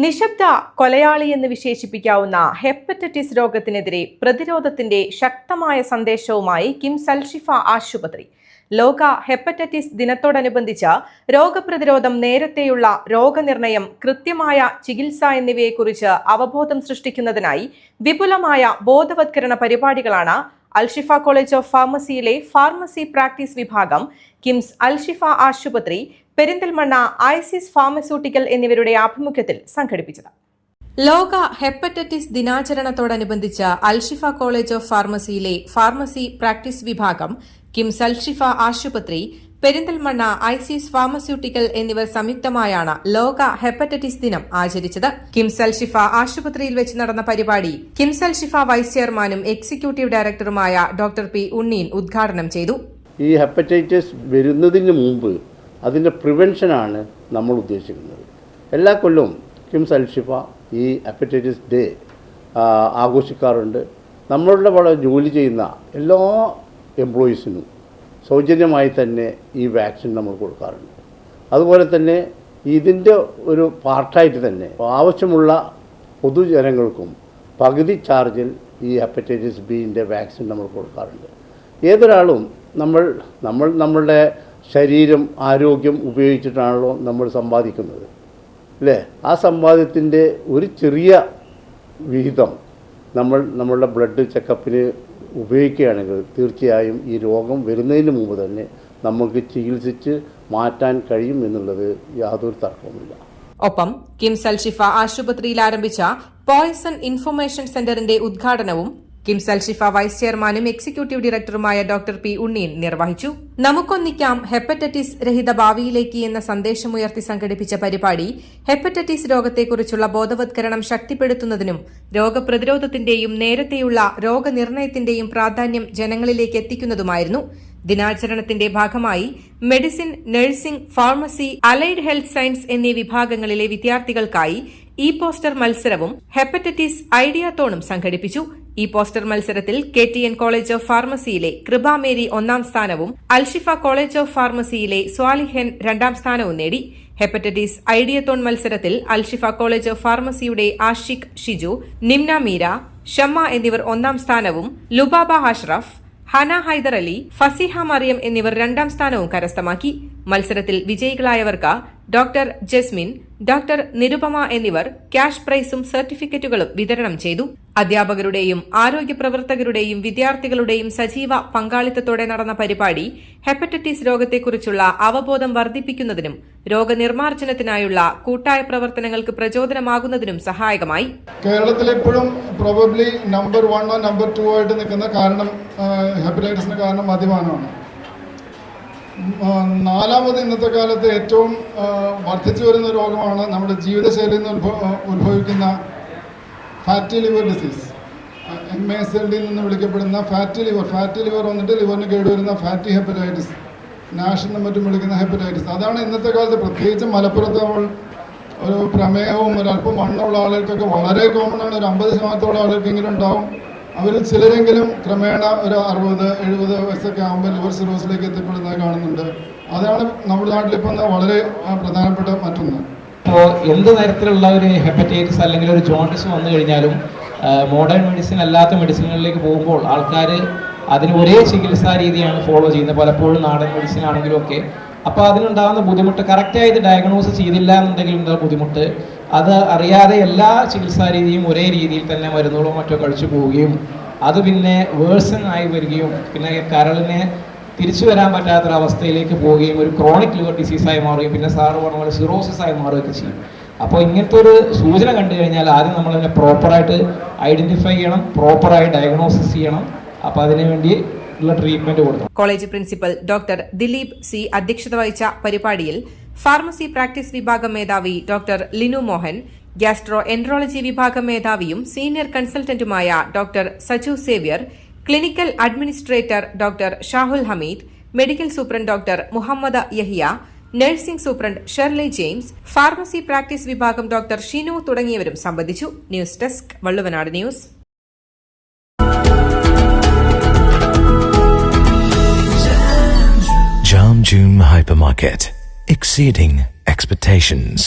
നിശബ്ദ കൊലയാളി എന്ന് വിശേഷിപ്പിക്കാവുന്ന ഹെപ്പറ്റൈറ്റിസ് രോഗത്തിനെതിരെ പ്രതിരോധത്തിന്റെ ശക്തമായ സന്ദേശവുമായി കിംസ് അൽഷിഫ ആശുപത്രി ലോക ഹെപ്പറ്റൈറ്റിസ് ദിനത്തോടനുബന്ധിച്ച് രോഗപ്രതിരോധം, നേരത്തെയുള്ള രോഗനിർണയം, കൃത്യമായ ചികിത്സ എന്നിവയെക്കുറിച്ച് അവബോധം സൃഷ്ടിക്കുന്നതിനായി വിപുലമായ ബോധവത്കരണ പരിപാടികളാണ് അൽഷിഫ കോളേജ് ഓഫ് ഫാർമസിയിലെ ഫാർമസി പ്രാക്ടീസ് വിഭാഗം, കിംസ് അൽഷിഫ ആശുപത്രി, പെരിന്തൽമണ്ണ ഐസിസ് ഫാർമസ്യൂട്ടിക്കൽ എന്നിവരുടെ ആഭിമുഖ്യത്തിൽ സംഘടിപ്പിച്ചത്. ലോക ഹെപ്പറ്റൈറ്റിസ് ദിനാചരണത്തോടനുബന്ധിച്ച് അൽഷിഫ കോളേജ് ഓഫ് ഫാർമസിയിലെ ഫാർമസി പ്രാക്ടീസ് വിഭാഗം, കിംസ് അൽഷിഫ ആശുപത്രി, പെരിന്തൽമണ്ണ ഐസിസ് ഫാർമസ്യൂട്ടിക്കൽ എന്നിവർ സംയുക്തമായാണ് ലോക ഹെപ്പറ്റൈറ്റിസ് ദിനം ആചരിച്ചത്. കിംസ് അൽഷിഫ ആശുപത്രിയിൽ വെച്ച് നടന്ന പരിപാടി കിംസ് അൽഷിഫ വൈസ് ചെയർമാനും എക്സിക്യൂട്ടീവ് ഡയറക്ടറുമായ ഡോക്ടർ പി ഉണ്ണീൻ ഉദ്ഘാടനം ചെയ്തു. ഈ ഹെപ്പറ്റൈറ്റിസ് വരുന്നതിന് മുമ്പ് അതിൻ്റെ പ്രിവെൻഷനാണ് നമ്മൾ ഉദ്ദേശിക്കുന്നത്. എല്ലാ കൊല്ലവും കിംസ് അൽഷിഫ ഈ ഹെപ്പറ്റൈറ്റിസ് ഡേ ആഘോഷിക്കാറുണ്ട്. നമ്മളുടെ വളരെ ജോലി ചെയ്യുന്ന എല്ലാ എംപ്ലോയീസിനും സൗജന്യമായി തന്നെ ഈ വാക്സിൻ നമ്മൾ കൊടുക്കാറുണ്ട്. അതുപോലെ തന്നെ ഇതിൻ്റെ ഒരു പാർട്ടായിട്ട് തന്നെ ആവശ്യമുള്ള പൊതുജനങ്ങൾക്കും പകുതി ചാർജിൽ ഈ ഹെപ്പറ്റൈറ്റിസ് ബിൻ്റെ വാക്സിൻ നമ്മൾ കൊടുക്കാറുണ്ട്. ഏതൊരാളും നമ്മളുടെ ശരീരം, ആരോഗ്യം ഉപയോഗിച്ചിട്ടാണല്ലോ നമ്മൾ സമ്പാദിക്കുന്നത്, അല്ലേ? ആ സമ്പാദ്യത്തിൻ്റെ ഒരു ചെറിയ വിഹിതം നമ്മളുടെ ബ്ലഡ് ചെക്കപ്പിന് ഉപയോഗിക്കുകയാണെങ്കിൽ തീർച്ചയായും ഈ രോഗം വരുന്നതിന് മുമ്പ് തന്നെ നമുക്ക് ചികിത്സിച്ച് മാറ്റാൻ കഴിയും എന്നുള്ളത് യാതൊരു തർക്കവുമില്ല. ഒപ്പം കിംസ് അൽഷിഫ ആശുപത്രിയിൽ ആരംഭിച്ച പോയ്സൺ ഇൻഫർമേഷൻ സെന്ററിന്റെ ഉദ്ഘാടനവും കിംസ് അൽഷിഫ വൈസ് ചെയർമാനും എക്സിക്യൂട്ടീവ് ഡയറക്ടറുമായ ഡോക്ടർ പി ഉണ്ണീൻ നിർവഹിച്ചു. നമുക്കൊന്നിക്കാം ഹെപ്പറ്റൈറ്റിസ് രഹിത ഭാവിയിലേക്ക് എന്ന സന്ദേശമുയർത്തി സംഘടിപ്പിച്ച പരിപാടി ഹെപ്പറ്റൈറ്റിസ് രോഗത്തെക്കുറിച്ചുള്ള ബോധവത്കരണം ശക്തിപ്പെടുത്തുന്നതിനും രോഗപ്രതിരോധത്തിന്റെയും നേരത്തെയുള്ള രോഗനിർണയത്തിന്റെയും പ്രാധാന്യം ജനങ്ങളിലേക്ക് എത്തിക്കുന്നതുമായിരുന്നു. ദിനാചരണത്തിന്റെ ഭാഗമായി medicine, nursing, pharmacy, allied health science എന്നീ വിഭാഗങ്ങളിലെ വിദ്യാർത്ഥികൾക്കായി ഇ പോസ്റ്റർ മത്സരവും ഹെപ്പറ്റൈറ്റിസ് ഐഡിയാത്തോണും സംഘടിപ്പിച്ചു. ഈ പോസ്റ്റർ മത്സരത്തിൽ KTN കോളേജ് ഓഫ് ഫാർമസിയിലെ കൃപ മേരി 1ാം സ്ഥാനവും അൽഷിഫ കോളേജ് ഓഫ് ഫാർമസിയിലെ സ്വാലിഹൻ 2ാം സ്ഥാനവും നേടി. ഹെപ്പറ്റൈറ്റിസ് ഐഡിയത്തോൺ മത്സരത്തിൽ അൽഷിഫ കോളേജ് ഓഫ് ഫാർമസിയുടെ ആഷിഖ് ഷിജു, നിംന മീര, ഷമ്മ എന്നിവർ 1ാം സ്ഥാനവും, ലുബാബ അഷ്റഫ്, ഹന ഹൈദർ അലി, ഫസിഹ മറിയം എന്നിവർ 2ാം സ്ഥാനവും കരസ്ഥമാക്കി. മത്സരത്തിൽ വിജയികളായവർക്ക് ഡോക്ടർ ജസ്മിൻ, ഡോക്ടർ നിരുപമ എന്നിവർ ക്യാഷ് പ്രൈസും സർട്ടിഫിക്കറ്റുകളും വിതരണം ചെയ്തു. അധ്യാപകരുടെയും ആരോഗ്യ പ്രവർത്തകരുടെയും വിദ്യാർത്ഥികളുടെയും സജീവ പങ്കാളിത്തത്തോടെ നടന്ന പരിപാടി ഹെപ്പറ്റൈറ്റിസ് രോഗത്തെക്കുറിച്ചുള്ള അവബോധം വർദ്ധിപ്പിക്കുന്നതിനും രോഗനിർമ്മാർജ്ജനത്തിനായുള്ള കൂട്ടായ പ്രവർത്തനങ്ങൾക്ക് പ്രചോദനമാകുന്നതിനും സഹായകമായി. കേരളത്തിൽ ഇപ്പോഴും പ്രോബബ്ലി നമ്പർ 1 നമ്പർ 2 ആയിട്ട് നിൽക്കുന്ന കാരണം ഹെപ്പറ്റൈറ്റിസിന് കാരണം മദ്യപാനമാണ്. 4ാമത് ഇന്നത്തെ കാലത്ത് ഏറ്റവും വർദ്ധിച്ചു വരുന്ന രോഗമാണ് നമ്മുടെ ജീവിതശൈലിയിൽ നിന്ന് ഉത്ഭവിക്കുന്ന ഫാറ്റി ലിവർ ഡിസീസ്. MASLD നിന്ന് വിളിക്കപ്പെടുന്ന ഫാറ്റി ലിവർ വന്നിട്ട് ലിവറിന് കേടുവരുന്ന ഫാറ്റി ഹെപ്പറ്റൈറ്റിസ്, നാഷ് എന്നും മറ്റും വിളിക്കുന്ന ഹെപ്പറ്റൈറ്റിസ്. അതാണ് ഇന്നത്തെ കാലത്ത് പ്രത്യേകിച്ച് മലപ്പുറത്ത് ഒരു പ്രമേഹവും ഒരല്പം വണ്ണമുള്ള ആളുകൾക്കൊക്കെ വളരെ കോമൺ ആണ്. ഒരു 50% ആളുകൾക്കെങ്കിലും ഉണ്ടാവും. അവരിൽ ചിലരെങ്കിലും ക്രമേണ ഒരു 60-70 വയസ്സൊക്കെ ആകുമ്പോൾ ലിവർ സിറോസിലേക്ക് എത്തിപ്പെടുന്നത് കാണുന്നുണ്ട്. അതാണ് നമ്മുടെ നാട്ടിലിപ്പോൾ വളരെ പ്രധാനപ്പെട്ട മറ്റൊന്ന്. ഇപ്പോൾ എന്ത് തരത്തിലുള്ള ഒരു ഹെപ്പറ്റൈറ്റിസ് അല്ലെങ്കിൽ ഒരു ജോണ്ടിസ് വന്നു കഴിഞ്ഞാലും മോഡേൺ മെഡിസിൻ അല്ലാത്ത മെഡിസിനുകളിലേക്ക് പോകുമ്പോൾ ആൾക്കാർ അതിന് ഒരേ ചികിത്സാ രീതിയാണ് ഫോളോ ചെയ്യുന്നത്, പലപ്പോഴും നാടൻ മെഡിസിൻ ആണെങ്കിലും ഒക്കെ. അപ്പോൾ അതിനുണ്ടാകുന്ന ബുദ്ധിമുട്ട്, കറക്റ്റായി ഇത് ഡയഗ്നോസ് ചെയ്തില്ല എന്നുണ്ടെങ്കിൽ ഉണ്ടാകുന്ന ബുദ്ധിമുട്ട്, അത് അറിയാതെ എല്ലാ ചികിത്സാ രീതിയും ഒരേ രീതിയിൽ തന്നെ മരുന്നുകളോ മറ്റോ കഴിച്ചു പോവുകയും അത് പിന്നെ വേഴ്സൺ ആയി വരികയും പിന്നെ കരളിനെ തിരിച്ചു വരാൻ പറ്റാത്തൊരവസ്ഥയിലേക്ക് പോവുകയും ഒരു ക്രോണിക് ലിവർ ഡിസീസായി മാറുകയും പിന്നെ സാറ് പറഞ്ഞ പോലെ സിറോസിസ് ആയി മാറുകയൊക്കെ ചെയ്യും. അപ്പോൾ ഇങ്ങനത്തെ ഒരു സൂചന കണ്ടു കഴിഞ്ഞാൽ ആദ്യം നമ്മളതിനെ പ്രോപ്പറായിട്ട് ഐഡൻറ്റിഫൈ ചെയ്യണം, പ്രോപ്പറായി ഡയഗ്നോസിസ് ചെയ്യണം. അപ്പോൾ അതിനുവേണ്ടി ട്രീറ്റ്മെന്റ് കൊടുക്കണം. College principal doctor Dileep C അധ്യക്ഷത വഹിച്ച പരിപാടിയിൽ ഫാർമസി പ്രാക്ടീസ് വിഭാഗം മേധാവി doctor Linu Mohan, gastroenterology വിഭാഗം മേധാവിയും സീനിയർ കൺസൾട്ടന്റുമായ doctor Saju Xavier, clinical administrator doctor Shahul Hameed, medical superintendent doctor Muhammad Yahiya, nursing superintendent Shirley James, pharmacy practice വിഭാഗം ഡോക്ടർ ഷിനു തുടങ്ങിയവരും സംബന്ധിച്ചു. News desk, Valluvanad news. Jam June Hypermarket, exceeding expectations.